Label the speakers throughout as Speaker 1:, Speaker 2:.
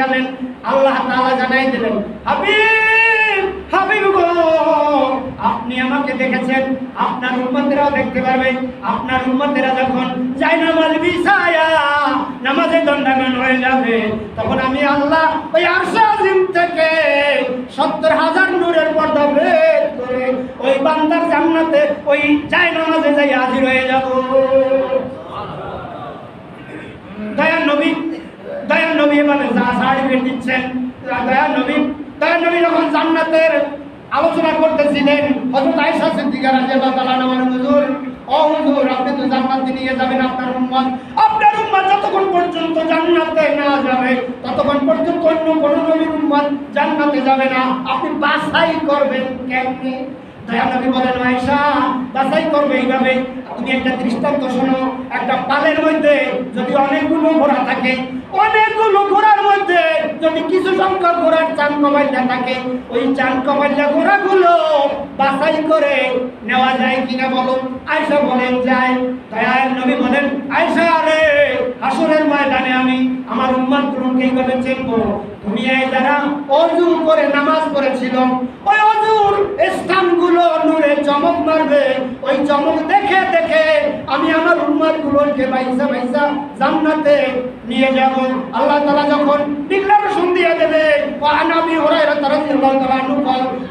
Speaker 1: গেলেন, আল্লাহ তাআলা জানাই দিলেন, হাবিব হাবিব গো, আপনি আমাকে দেখেছেন, আপনার উম্মতেরাও দেখতে পারবে। আপনার উম্মতেরা যখন জায়নামাজ বিছায়া নামাজে দণ্ডায়মান হয়ে যাবে, তখন আমি আল্লাহ ওই আরশে আজিম থেকে 70,000 নূরের পর্দা বের করে ওই বান্দার জান্নাতে ওই জায়নামাজে যাই হাজির হয়ে যাব। দয়ার নবী এভাবে সার্টিফিকেট দিচ্ছেন। দয়ার নবী যখন জান্নাতের আলোচনা করতেছিলেন, হযরত আয়েশা সিদ্দিকা রাদিয়াল্লাহু তাআলা আমার হুজুর, ও হুজুর, আপনি তো জান্নাতে নিয়ে যাবেন আপনার উম্মত যতক্ষণ পর্যন্ত জান্নাতে না যাবে ততক্ষণ পর্যন্ত অন্য কোন নবীর উম্মত জান্নাতে যাবে না, আপনি বাছাই করবেন কেমনে? দয়ার নবী বলেন, আয়েশা, বাছাই করবে এইভাবে, তুমি একটা দৃষ্টান্ত শোনো। একটা পালের মধ্যে যদি অনেকগুলো ঘোড়া থাকে, অনেকগুলো ঘোড়ার মধ্যে যদি কিছু সংখ্যক ঘোড়ার চান কমাইলা থাকে, ওই চান কমাইলা ঘোড়াগুলো বাছাই করে নেওয়া যায় কিনা বলো? আয়েশা বলেন যায়। দয়ার নবী বলেন, আয়েশা রে, হাসরের ময়দানে আমি আমার উম্মতগুলোকে এইভাবে চিনবো। তুমি এই যারা ওযু করে নামাজ পড়েছিল, ওই ওযুর স্থানগুলো নূরে চমক মারবে, ওই চমক দেখে দেখে আমি আমার উম্মতগুলোকে বাইসা বাইসা জান্নাতে নিয়ে যাব। আল্লাহ তাআলা যখন ডিক্লারেশন দিয়ে দেবে, ওয়া আনাবি হুরায়রা রাদিয়াল্লাহু তাআলা আনহু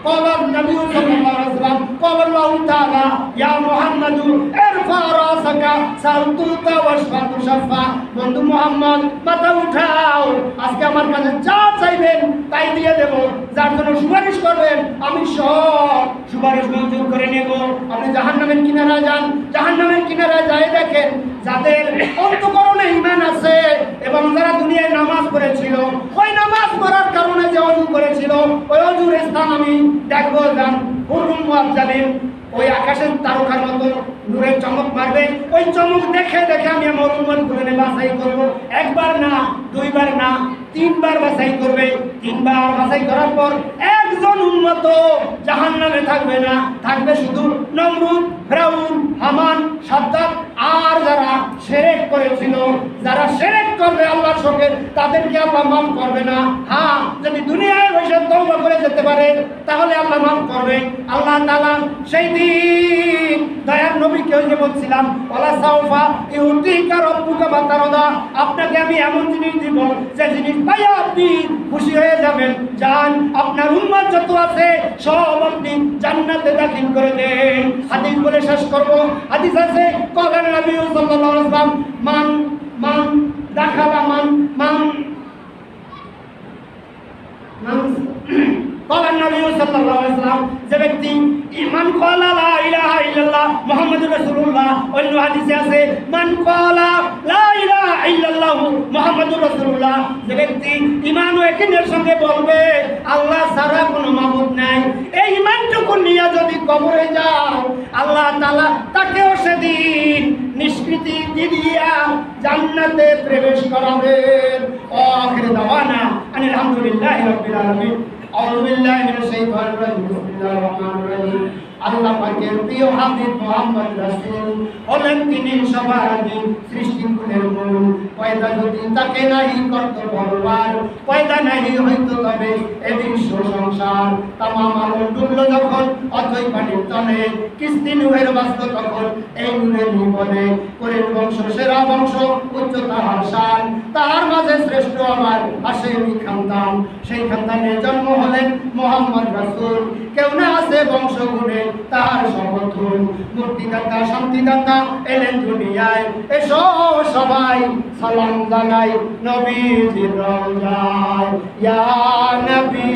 Speaker 1: ক্বালা নবী সাল্লাল্লাহু আলাইহি ওয়াসাল্লাম ক্বালা আল্লাহু তাআলা ইয়া মুহাম্মাদু ইরফা রাসাকা সাউতুকা ওয়াশফাতু শাফা। বন্ধু মুহাম্মদ, মাথা উঠাও, আজকে আমার কাছে যা চাইবেন তাই দিয়ে দেব, যার জন্য সুপারিশ করবেন আমি সব সুপারিশ মঞ্জুর করে নেব। আপনি জাহান্নামের কিনারায় যান, জাহান্নামের কিনারায় যায় দেখেন যাদের অন্তঃকরণে ঈমান আছে এবং যারা দুনিয়ায় নামাজ পড়েছিল, ওই নামাজ পড়ার কারণে যে ওযু করেছিল, ওই ওযুর স্থান আমি দেখব। যান হুরুম মুআজ্জালিন, ওই আকাশের তারকার মতো নূরের চমক মারবে, ওই চমক দেখে দেখে আমি আমার উম্মতগুলোকে বাছাই করব। একবার না, দুইবার না, 3 বার বাছাই করবে। 3 বার বাছাই করার পর একজন উম্মত জাহান্নামে থাকবে না, থাকবে শুধু নমরুদ, ফিরাউন, হামান, সাদ্দাত, আর যারা শিরক করেছিল। যারা শিরক করবে আল্লাহর সঙ্গে, তাদেরকে আল্লাহ মাফ করবে না। হ্যাঁ, যদি দুনিয়ায় বসে তওবা করে যেতে পারে তাহলে আল্লাহ মাফ করবে। আল্লাহ তাআলা সেই দিন দয়ার নবীকে ওই যে বলছিলাম, ওয়ালা সাউফা ইউতিকা রাব্বুকা ফাতারদা, আপনাকে আমি এমন জিনিস দিব যে জিনিস পাইয়া আপনি খুশি হয়ে যাবেন। যান, আপনার উম্মত যত আছে সব আপনি জান্নাতে দাখিল করে দেন। হাদিস বলে শেষ করব। হাদিস আছে, ক্বালা নবী সাল্লাল্লাহু আলাইহি ওয়াসাল্লাম, মান দাখালা মান ক্বালা নবী সাল্লাল্লাহু আলাইহি ওয়াসাল্লাম, যে ব্যক্তি ঈমান ক্বালা লা ইলাহা ইল্লাল্লাহ মুহাম্মাদুর রাসূলুল্লাহ, অন্য হাদিসে আছে মান ক্বালা লা ইলাহা ইল্লাল্লাহ মুহাম্মাদুর রাসূলুল্লাহ, যে ব্যক্তি ঈমান ও ইয়াকিনের সঙ্গে বলবে আল্লাহ ছাড়া কোনো মাবুদ নাই, এই ঈমানটুকু নিয়ে যদি কবরে যাও, আল্লাহ তাআলা তাকেও সেদিন নিষ্কৃতি দিয়া জান্নাতে প্রবেশ করাবেন। আখির দাওয়ানা আনিল হামদুলিল্লাহি রাব্বিল আলামিন। আউযু বিল্লাহি মিনাশ শাইতানির রাজিম। বিসমিল্লাহির রহমানির রহিম। আল্লাহ পাকের প্রিয় হাবিব মুহাম্মদ রাসূল হলেন তিনি সবার আগে সৃষ্টিকুলের মূল। পয়দা যদি তাকে নাহি করত বলবার, পয়দা নাহি হইতো তবে এ বিশ্ব সংসার। তামাম আলো ডুবলো যখন অথই পানির তলে, কিস্তি নূরের বাঁচল তখন এই নূরের নিবনে। করেন বংশ সেরা বংশ, উচ্চ তাহার শান, তাহার মাঝে শ্রেষ্ঠ আমার হাশেমি খানদান। সেই খানদানের জন্ম হলেন মুহাম্মদ রাসূল। কেউ না আছে বংশ গুণে তাহার সমর্থন। মুক্তিদাতা শান্তিদাতা এলেন দুনিয়ায়, এসো সবাই সালাম জানাই নবীজির রওজায়। ইয়া নবী